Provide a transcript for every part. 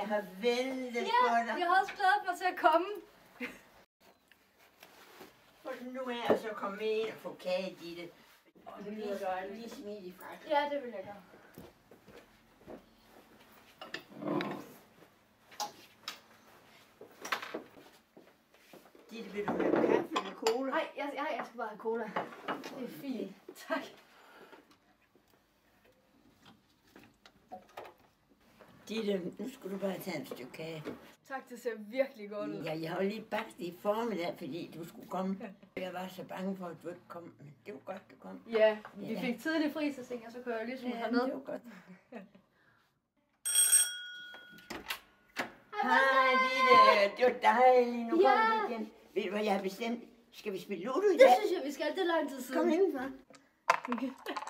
har ventet på dig. Jeg har også glædet mig til at komme. Nu er jeg så kommet ind og få kage i det. Og det lyder dejligt. Lige smid i frakken. Ja, det vil jeg gøre. Ditte, vil du have kaffe eller cola? Nej, jeg skal bare have cola. Det er fint. Tak. Ditte, nu skulle du bare tage et stykke kage. Tak, det ser virkelig godt ud. Ja, jeg har lige bagt i formiddag, fordi du skulle komme. Jeg var så bange for, at du ikke kom, men det var godt, du kom. Ja, vi fik tidlig fri, så tænkte jeg, så kunne jeg lige smule herned. det var godt. Hej, Ditte. Det var dejligt. Nu kommer vi igen. Ved du, hvad jeg har bestemt? Skal vi spille Ludo i dag? Det synes jeg, vi skal. Det er lang tid siden. Kom indenfor.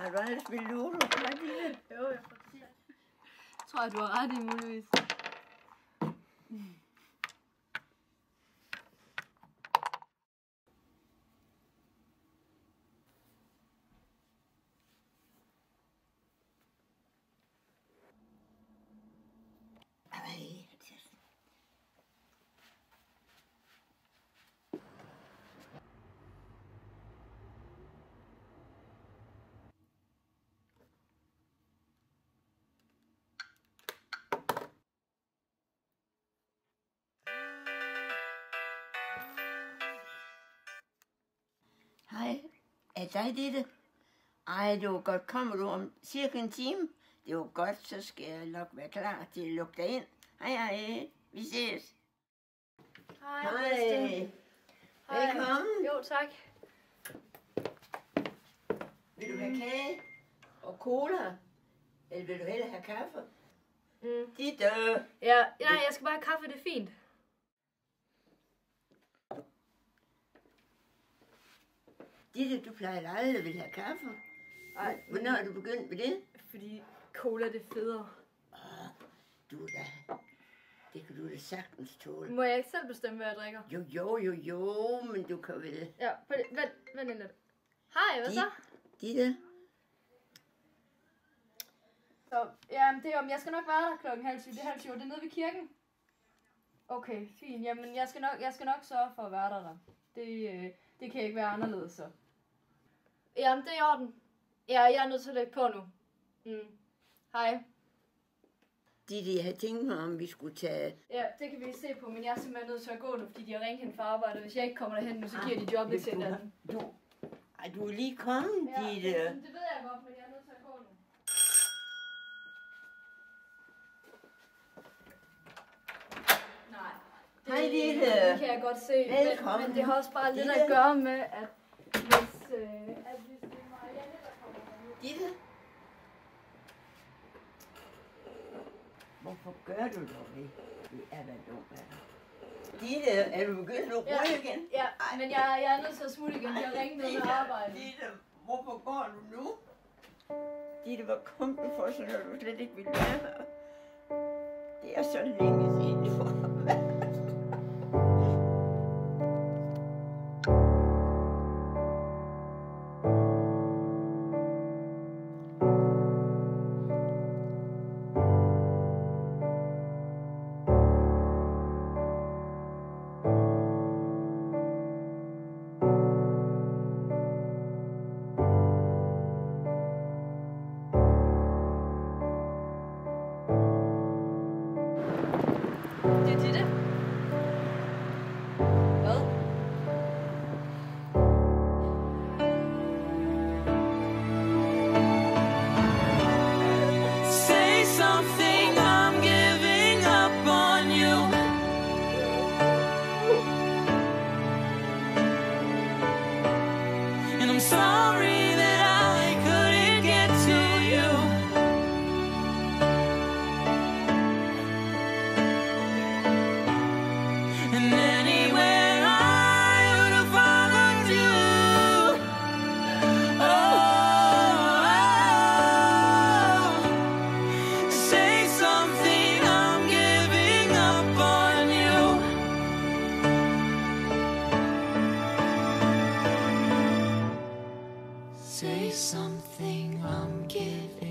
Har du aldrig spillet Ludo? Nej, Ditte. Jo, jeg tror jeg, du har ret i muligvis. Hej, er dig Ditte? Ej, det var godt. Kommer du om cirka en time? Det var godt, så skal jeg nok være klar til at lukke dig ind. Hej, hej. Vi ses. Hej. Hej. Velkommen. Jo, tak. Vil du have kage og cola? Eller vil du hellere have kaffe? Ditte. Ja, nej, jeg skal bare have kaffe, det er fint. Ditte, du plejer aldrig at ville have kaffe. Nej. Hvornår er du begyndt med det? Fordi cola, det er federe. Du da. Det kan du da sagtens tåle. Må jeg ikke selv bestemme, hvad jeg drikker? Jo, men du kan vel... Ja, vent lidt. Hej, hvad så? Ditte. Så, ja, det er om, jeg skal nok være der klokken 6:30. Det er 6:30, det er nede ved kirken. Okay, fint. Jamen, jeg skal nok sørge for at være der. Det kan ikke være anderledes, så. Jamen, det er i orden. Ja, jeg er nødt til at lægge på nu. Hej. Ditte, jeg havde tænkt mig, om vi skulle tage... Ja, det kan vi se på, men jeg er simpelthen nødt til at gå nu, fordi de har ringet hende fra arbejde. Hvis jeg ikke kommer derhen nu, så giver de jobbet til en anden. Du er lige kommet, Ditte. Ja, det ved jeg godt, men jeg er nødt til at gå nu. Hej, Ditte. Det kan jeg godt se. Velkommen. Men det har også bare lidt at gøre med, at hvis det er Marianne, der kommer nu. Ditte? Hvorfor gør du dog det? Det er da dumt, hvad Ditte, er du begyndt at ryge igen? Ja, men jeg er nødt til at smutte igen. Jeg har ringet ned med arbejde. Ditte, hvorfor går du nu? Ditte, hvor kom du for, så når du slet ikke ville være her? Det er så længe siden, du har været. Det er Ditte. Hvad? Say something, I'm giving up on you. And I'm sorry that I couldn't get to you. And anywhere I would have followed you. Oh, say something, I'm giving up on you. Say something, I'm giving